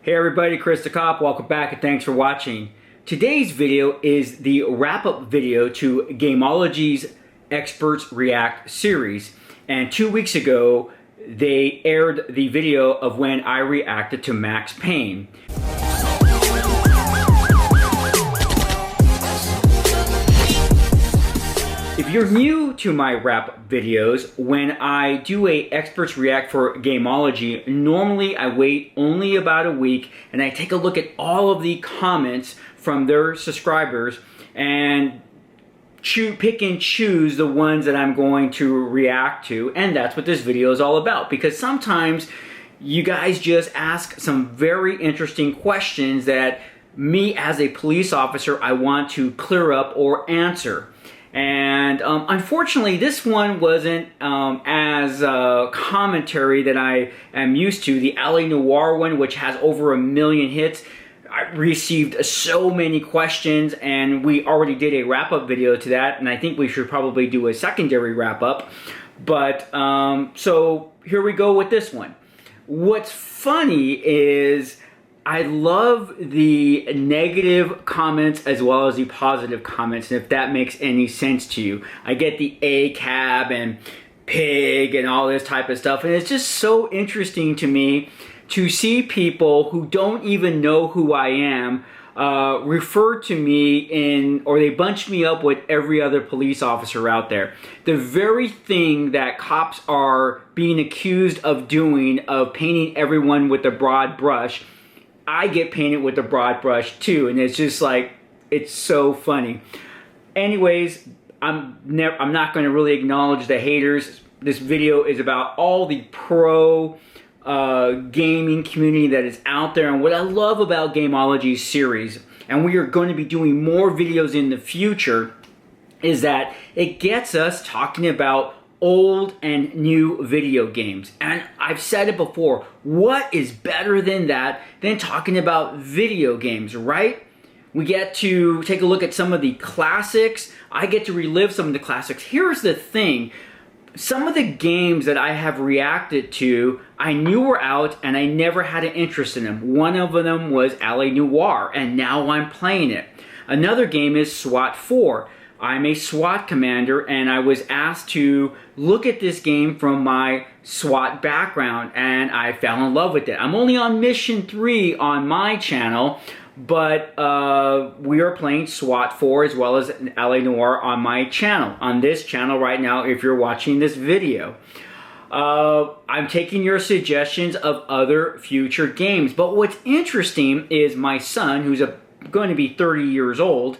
Hey everybody, Chris the Cop, welcome back and thanks for watching. Today's video is the wrap-up video to Gamology's Experts React series. And 2 weeks ago, they aired the video of when I reacted to Max Payne. If you're new to my wrap videos, when I do a experts react for Gamology, normally I wait only about a week and I take a look at all of the comments from their subscribers and pick and choose the ones that I'm going to react to, and that's what this video is all about, because sometimes you guys just ask some very interesting questions that me as a police officer I want to clear up or answer. And unfortunately, this one wasn't as commentary that I am used to. The Noire one, which has over 1 million hits, I received so many questions, and we already did a wrap-up video to that, and I think we should probably do a secondary wrap-up. But so here we go with this one. What's funny is I love the negative comments as well as the positive comments, and if that makes any sense to you. I get the A-cab and pig and all this type of stuff, and it's just so interesting to me to see people who don't even know who I am refer to me or they bunch me up with every other police officer out there. The very thing that cops are being accused of doing, of painting everyone with a broad brush, I get painted with a broad brush too, and it's just like, it's so funny. Anyways, I'm not going to really acknowledge the haters. This video is about all the pro gaming community that is out there, and what I love about Gamology's series, and we are going to be doing more videos in the future, is that it gets us talking about old and new video games. And I've said it before, what is better than that than talking about video games, right? We get to take a look at some of the classics. I get to relive some of the classics. Here's the thing. Some of the games that I have reacted to, I knew were out and I never had an interest in them. One of them was Noire, and now I'm playing it. Another game is SWAT 4. I'm a SWAT commander, and I was asked to look at this game from my SWAT background, and I fell in love with it. I'm only on mission 3 on my channel, but we are playing SWAT 4 as well as Noire on my channel, on this channel right now if you're watching this video. I'm taking your suggestions of other future games, but what's interesting is my son, who's going to be 30 years old,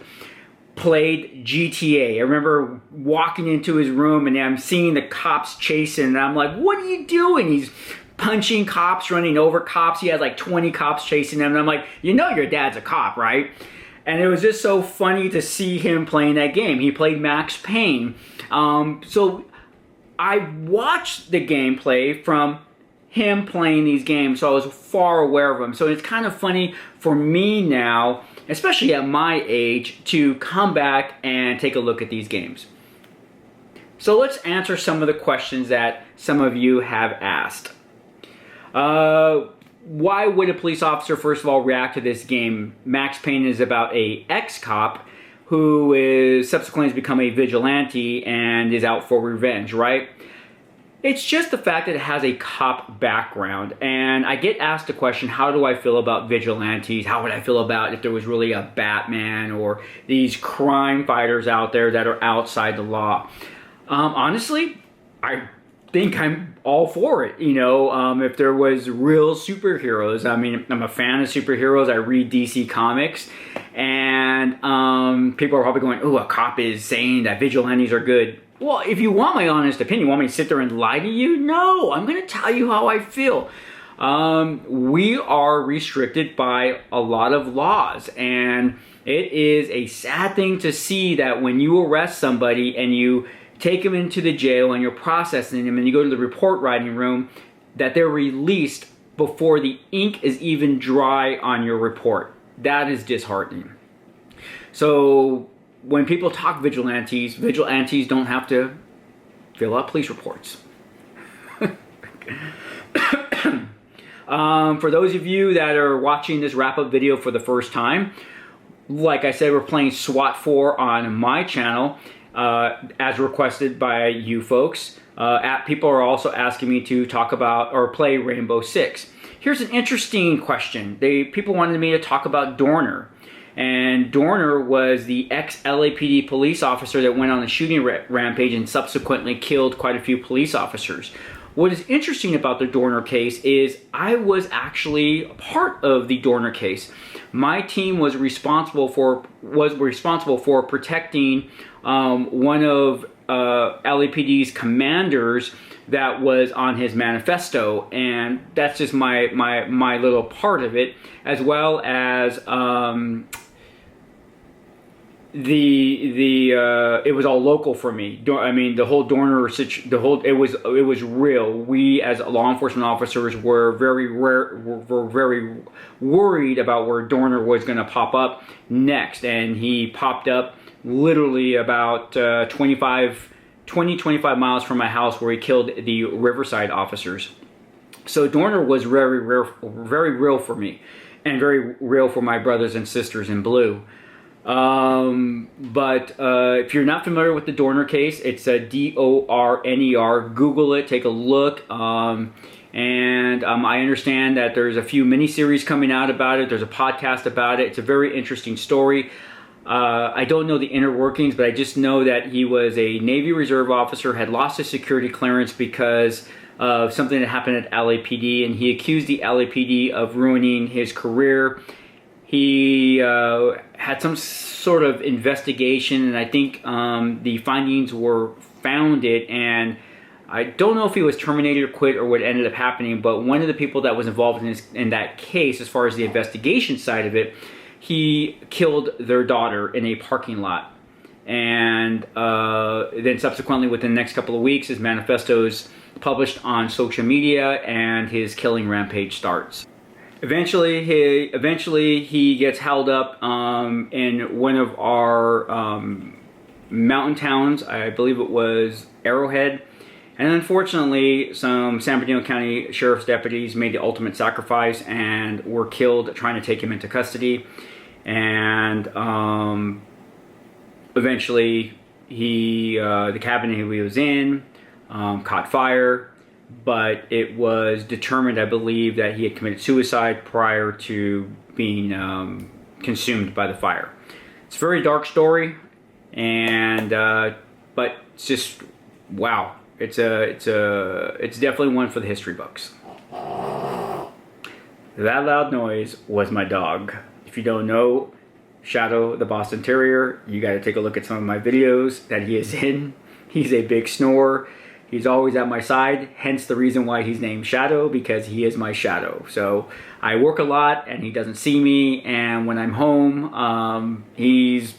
played GTA. I remember walking into his room and I'm seeing the cops chasing, and I'm like, what are you doing? He's punching cops, running over cops. He had like 20 cops chasing him, and I'm like, you know your dad's a cop, right? And it was just so funny to see him playing that game. He played Max Payne. So I watched the gameplay from him playing these games, so I was far aware of them. So it's kind of funny for me now, especially at my age, to come back and take a look at these games. So let's answer some of the questions that some of you have asked. Why would a police officer, first of all, react to this game? Max Payne is about a ex-cop who is subsequently has become a vigilante and is out for revenge, right? It's just the fact that it has a cop background, and I get asked the question, how do I feel about vigilantes? How would I feel about if there was really a Batman or these crime fighters out there that are outside the law? Honestly, I think I'm all for it. You know, if there was real superheroes, I mean, I'm a fan of superheroes. I read DC Comics, and people are probably going, oh, a cop is saying that vigilantes are good. Well, if you want my honest opinion, you want me to sit there and lie to you? No, I'm going to tell you how I feel. We are restricted by a lot of laws, and it is a sad thing to see that when you arrest somebody and you take them into the jail and you're processing them and you go to the report writing room, that they're released before the ink is even dry on your report. That is disheartening. So when people talk vigilantes don't have to fill out police reports. For those of you that are watching this wrap-up video for the first time, like I said, we're playing SWAT 4 on my channel, as requested by you folks. People are also asking me to talk about or play Rainbow Six. Here's an interesting question. People wanted me to talk about Dorner. And Dorner was the ex-LAPD police officer that went on a shooting rampage and subsequently killed quite a few police officers. What is interesting about the Dorner case is I was actually a part of the Dorner case. My team was responsible for protecting one of LAPD's commanders that was on his manifesto, and that's just my little part of it, as well as it was all local for me. I mean, the whole Dorner it was real. We as law enforcement officers were very worried about where Dorner was going to pop up next, and he popped up literally about 25 miles from my house, where he killed the Riverside officers. So Dorner was very real for me, and very real for my brothers and sisters in blue. If you're not familiar with the Dorner case, it's a D-O-R-N-E-R. Google it, take a look. I understand that there's a few miniseries coming out about it. There's a podcast about it. It's a very interesting story. I don't know the inner workings, but I just know that he was a Navy Reserve officer, had lost his security clearance because of something that happened at LAPD, and he accused the LAPD of ruining his career. He had some sort of investigation, and I think the findings were founded, and I don't know if he was terminated or quit or what ended up happening, but one of the people that was involved in that case, as far as the investigation side of it, he killed their daughter in a parking lot. And then subsequently, within the next couple of weeks, his manifesto is published on social media, and his killing rampage starts. Eventually he gets held up in one of our mountain towns. I believe it was Arrowhead. And unfortunately, some San Bernardino County Sheriff's deputies made the ultimate sacrifice and were killed trying to take him into custody. And eventually the cabin he was in caught fire. But it was determined, I believe, that he had committed suicide prior to being consumed by the fire. It's a very dark story, and but it's just wow. It's definitely one for the history books. That loud noise was my dog. If you don't know Shadow the Boston Terrier, you got to take a look at some of my videos that he is in. He's a big snorer. He's always at my side, hence the reason why he's named Shadow, because he is my shadow. So I work a lot and he doesn't see me, and when I'm home, he's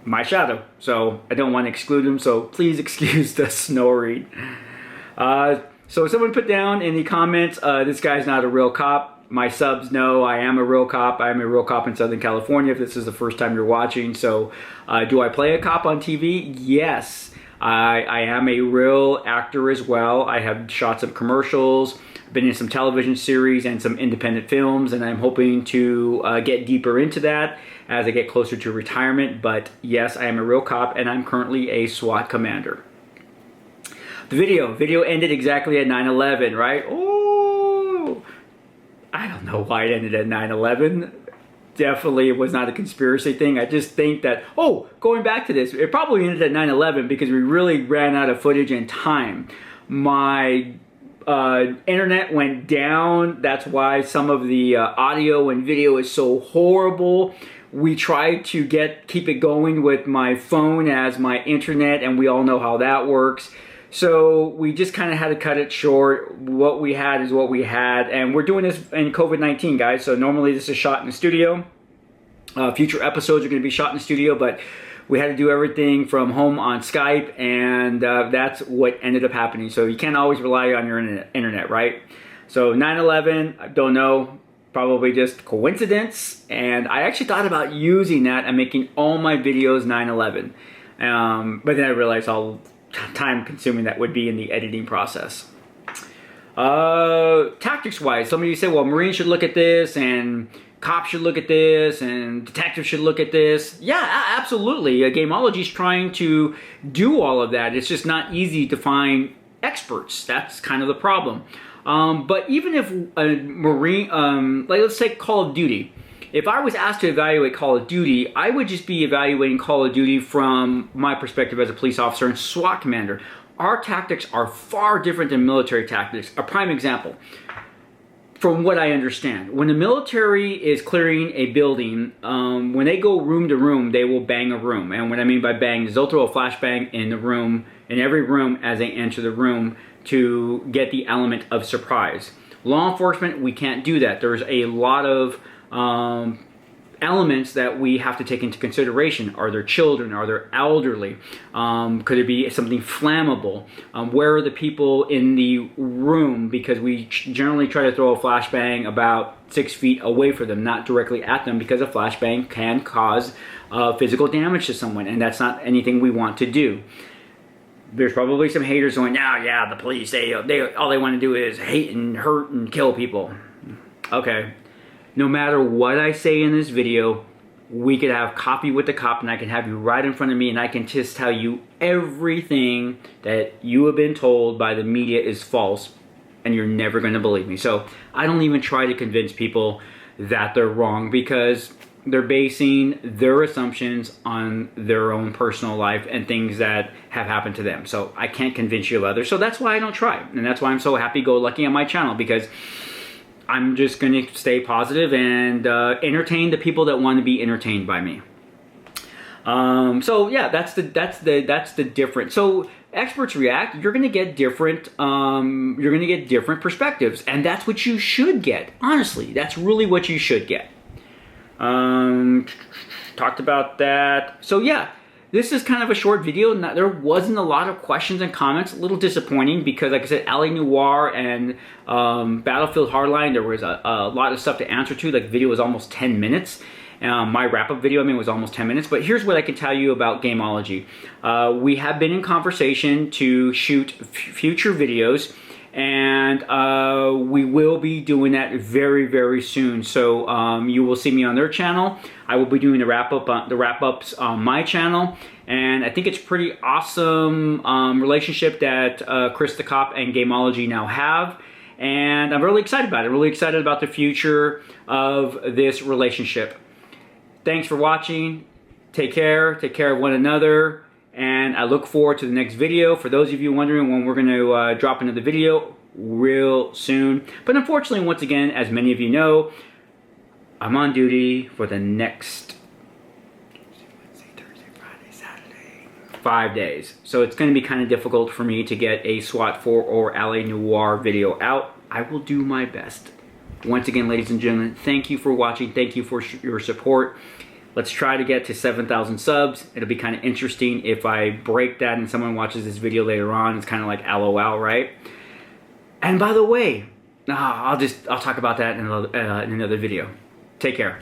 my shadow. So I don't want to exclude him, so please excuse the snoring. So someone put down in the comments, this guy's not a real cop. My subs know I am a real cop. I am a real cop in Southern California if this is the first time you're watching. So do I play a cop on TV? Yes. I am a real actor as well. I have shot some commercials, been in some television series and some independent films, and I'm hoping to get deeper into that as I get closer to retirement. But yes, I am a real cop, and I'm currently a SWAT commander. The video ended exactly at 9/11, right? Oh, I don't know why it ended at 9/11. Definitely it was not a conspiracy thing. I just think that, going back to this, it probably ended at 9/11 because we really ran out of footage and time. My internet went down. That's why some of the audio and video is so horrible. We tried to keep it going with my phone as my internet, and we all know how that works. So we just kind of had to cut it short. What we had is what we had, and we're doing this in COVID-19, guys. So normally this is shot in the studio. Future episodes are going to be shot in the studio, but we had to do everything from home on Skype, and that's what ended up happening. So you can't always rely on your internet, right? So 9/11, I don't know, probably just coincidence. And I actually thought about using that and making all my videos 9/11. But then I realized how time consuming that would be in the editing process. Tactics-wise, some of you say, well, Marines should look at this, and cops should look at this, and detectives should look at this. Yeah, absolutely. Gamology is trying to do all of that. It's just not easy to find experts. That's kind of the problem. But even if a Marine, like let's say Call of Duty, if I was asked to evaluate Call of Duty, I would just be evaluating Call of Duty from my perspective as a police officer and SWAT commander. Our tactics are far different than military tactics. A prime example, from what I understand, when the military is clearing a building, when they go room to room, they will bang a room. And what I mean by bang is they'll throw a flashbang in the room, in every room as they enter the room to get the element of surprise. Law enforcement, we can't do that. There's a lot of elements that we have to take into consideration. Are there children? Are there elderly? Could it be something flammable? Where are the people in the room? Because we generally try to throw a flashbang about 6 feet away from them, not directly at them, because a flashbang can cause physical damage to someone, and that's not anything we want to do. There's probably some haters going, yeah, the police, they all they want to do is hate and hurt and kill people. Okay. No matter what I say in this video, we could have copy with the cop, and I can have you right in front of me, and I can just tell you everything that you have been told by the media is false, and you're never going to believe me. So I don't even try to convince people that they're wrong, because they're basing their assumptions on their own personal life and things that have happened to them. So I can't convince you of others. So that's why I don't try. And that's why I'm so happy-go-lucky on my channel, because I'm just going to stay positive and entertain the people that want to be entertained by me. So yeah, that's the difference. So experts react. You're going to get different. You're going to get different perspectives, and that's what you should get. Honestly, that's really what you should get. Talked about that. So yeah. This is kind of a short video. There wasn't a lot of questions and comments. A little disappointing because, like I said, Noire and Battlefield Hardline, there was a lot of stuff to answer to. Like, the video was almost 10 minutes. My wrap-up video, was almost 10 minutes. But here's what I can tell you about Gamology. We have been in conversation to shoot future videos, and we will be doing that very, very soon. So you will see me on their channel. I will be doing the wrap-ups on my channel, and I think it's pretty awesome relationship that Chris the Cop and Gamology now have, and I'm really excited about it. Really excited about the future of this relationship. Thanks for watching. Take care of one another, and I look forward to the next video. For those of you wondering when we're going to drop another video, real soon. But unfortunately, once again, as many of you know, I'm on duty for the next Wednesday, Thursday, Friday, Saturday, 5 days. So it's going to be kind of difficult for me to get a SWAT 4 or Noire video out. I will do my best. Once again, ladies and gentlemen, thank you for watching. Thank you for your support. Let's try to get to 7,000 subs. It'll be kind of interesting if I break that and someone watches this video later on. It's kind of like LOL, right? And by the way, I'll talk about that in another video. Take care.